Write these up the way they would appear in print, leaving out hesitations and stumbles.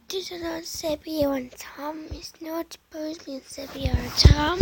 This is not Sepia and Tom. It's not supposed to be Sepia and Tom.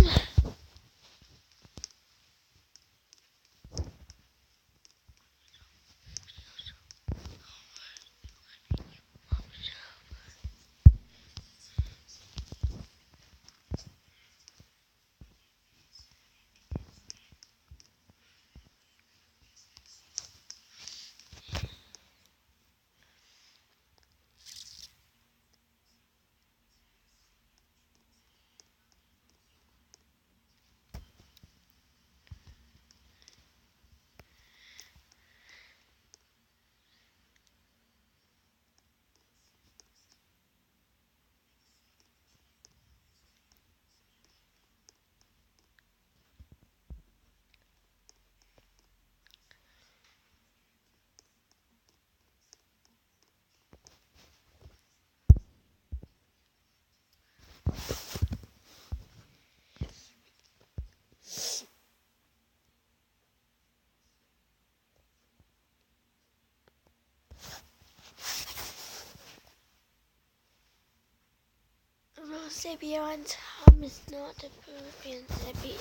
Sepia and Tom is not supposed to be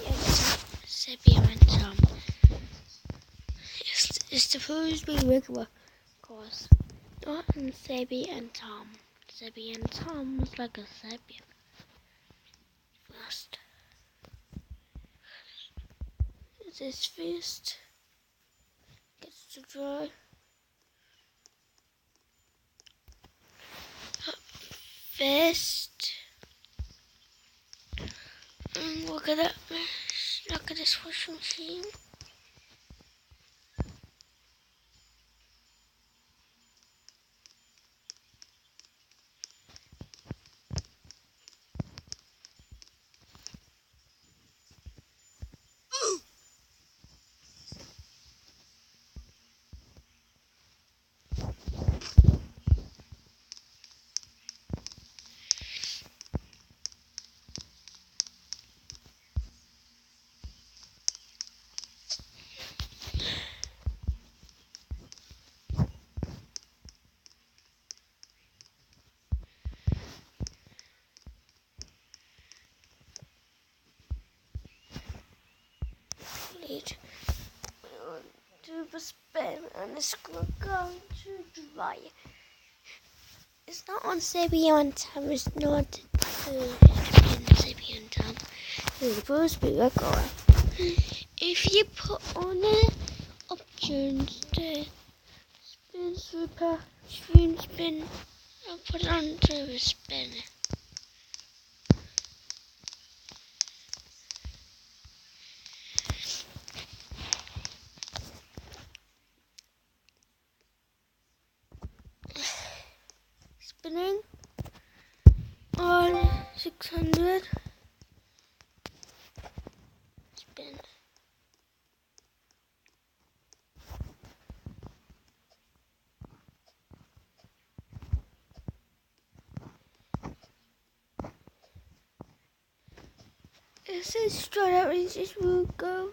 Sepia and Tom. It's supposed to be regular, of course. Not in Sepia and Tom. Sepia and Tom was like a sepia. First. This first gets to dry. First. And look at that. Look at this washing machine. Do the spin and it's going to dry. It's not on Sepia and Tom. It's not Sepia and Tom. It's supposed to be regular. If you put on the options to spin super spin, I'll put it onto the spin. Spinning on 600. Spin. It says straight up, it just will go